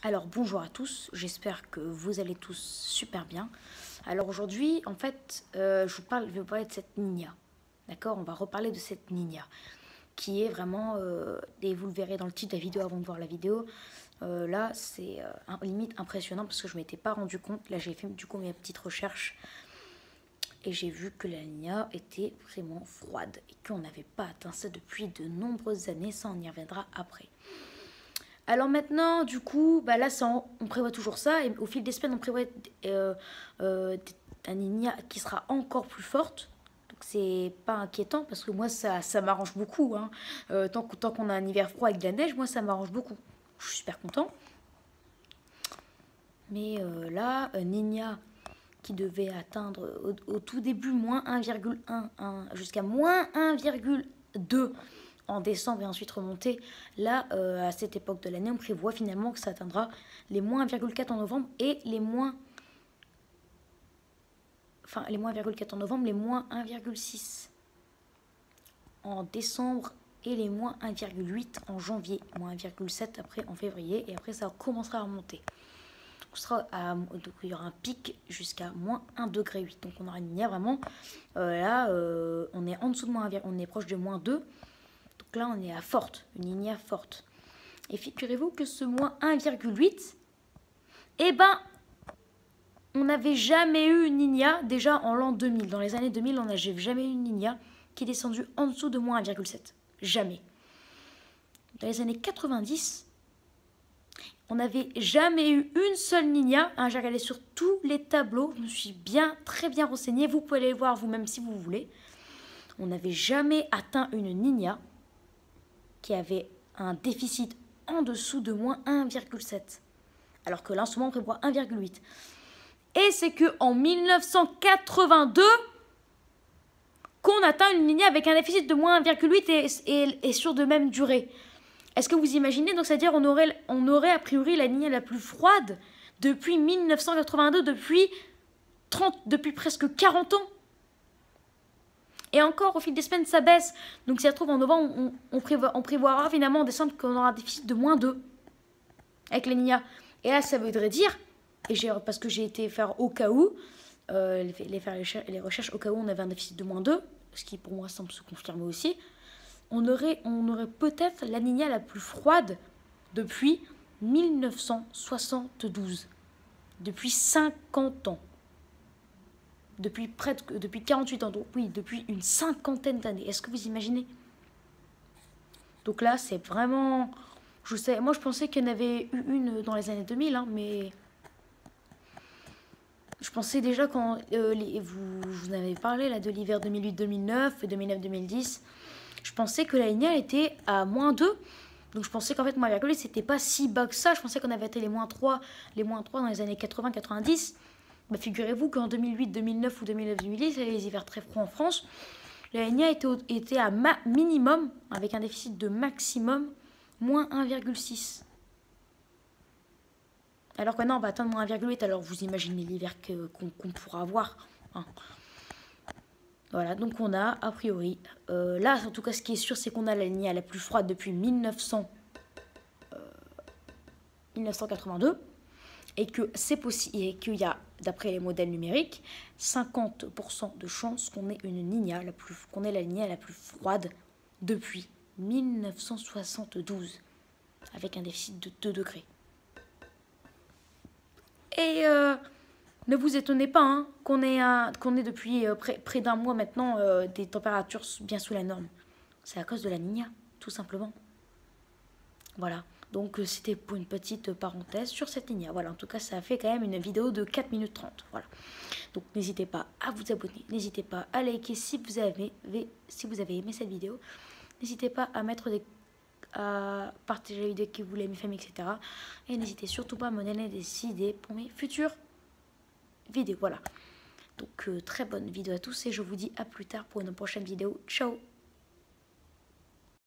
Alors bonjour à tous, j'espère que vous allez tous super bien. Alors aujourd'hui, en fait, je vais vous parler de cette Ninia. D'accord, on va reparler de cette Ninia qui est vraiment, et vous le verrez dans le titre de la vidéo avant de voir la vidéo, là c'est limite impressionnant parce que je ne m'étais pas rendu compte. Là j'ai fait du coup mes petites recherches et j'ai vu que la Ninia était vraiment froide et qu'on n'avait pas atteint ça depuis de nombreuses années, ça on y reviendra après. Alors maintenant, du coup, bah là, on prévoit toujours ça. Et au fil des semaines, on prévoit un Ninia qui sera encore plus forte. Donc c'est pas inquiétant parce que moi, ça m'arrange beaucoup. Hein. Tant qu'on a un hiver froid avec de la neige, moi, ça m'arrange beaucoup. Je suis super content. Mais là, Ninia qui devait atteindre au tout début moins 1,1 jusqu'à moins 1,2 en décembre et ensuite remonter. Là, à cette époque de l'année, on prévoit finalement que ça atteindra les moins 1,4 en novembre et les moins... Enfin, les moins 1,4 en novembre, les moins 1,6 en décembre et les moins 1,8 en janvier, moins 1,7 après en février et après ça commencera à remonter. Donc il y aura un pic jusqu'à moins 1,8 degré. Donc on aura une Ninia vraiment, là on est en dessous de moins 1, on est proche de moins 2. Donc là on est à forte, une Ninia forte. Et figurez-vous que ce moins 1,8, eh ben on n'avait jamais eu une Ninia déjà en l'an 2000. Dans les années 2000 on n'a jamais eu une Ninia qui est descendue en dessous de moins 1,7. Jamais. Dans les années 90, on n'avait jamais eu une seule Ninia. J'ai regardé sur tous les tableaux. Je me suis très bien renseignée. Vous pouvez aller voir vous-même si vous voulez. On n'avait jamais atteint une Ninia qui avait un déficit en dessous de moins 1,7. Alors que là, en ce moment, on prévoit 1,8. Et c'est qu'en 1982 qu'on atteint une Ninia avec un déficit de moins 1,8 et sur de même durée. Est-ce que vous imaginez? Donc, c'est-à-dire on aurait a priori la Ninia la plus froide depuis 1982, depuis presque 40 ans. Et encore, au fil des semaines, ça baisse. Donc, si ça se trouve, en novembre, on prévoira finalement en décembre qu'on aura un déficit de moins 2 avec la Ninia. Et là, ça voudrait dire, parce que j'ai été faire au cas où, les recherches au cas où on avait un déficit de moins 2, ce qui pour moi semble se confirmer aussi, on aurait peut-être la Ninia la plus froide depuis 1972. Depuis 50 ans. Depuis 48 ans. Donc oui, depuis une cinquantaine d'années. Est-ce que vous imaginez? Donc là, c'est vraiment... Moi, je pensais qu'il y en avait eu une dans les années 2000, hein, mais... Je pensais déjà quand vous en avez parlé là, de l'hiver 2008-2009 et 2009-2010. Je pensais que la Ninia était à moins 2. Donc je pensais qu'en fait, moins 1,8, c'était pas si bas que ça. Je pensais qu'on avait été les moins 3 dans les années 80-90. Bah, figurez-vous qu'en 2008, 2009 ou 2009-2010, il y avait les hivers très froids en France. La Ninia était à minimum, avec un déficit de maximum, moins 1,6. Alors que maintenant, on va atteindre moins 1,8. Alors vous imaginez l'hiver qu'on pourra avoir. Hein. Voilà, donc on a, a priori, là en tout cas ce qui est sûr, c'est qu'on a la Ninia la plus froide depuis 1982 et que c'est possible, et qu'il y a, d'après les modèles numériques, 50% de chances qu'on ait la Ninia la plus froide depuis 1972 avec un déficit de 2 degrés. Et ne vous étonnez pas hein, qu'on ait depuis près d'un mois maintenant des températures bien sous la norme. C'est à cause de la Ninia, tout simplement. Voilà, donc c'était pour une petite parenthèse sur cette Ninia. Voilà, en tout cas, ça a fait quand même une vidéo de 4 minutes 30. Voilà. Donc n'hésitez pas à vous abonner, n'hésitez pas à liker si vous avez aimé cette vidéo. N'hésitez pas à partager la vidéo que vous l'aimez, etc. Et n'hésitez surtout pas à me donner des idées pour mes futures vidéos. Voilà. Donc très bonne vidéo à tous et je vous dis à plus tard pour une prochaine vidéo. Ciao!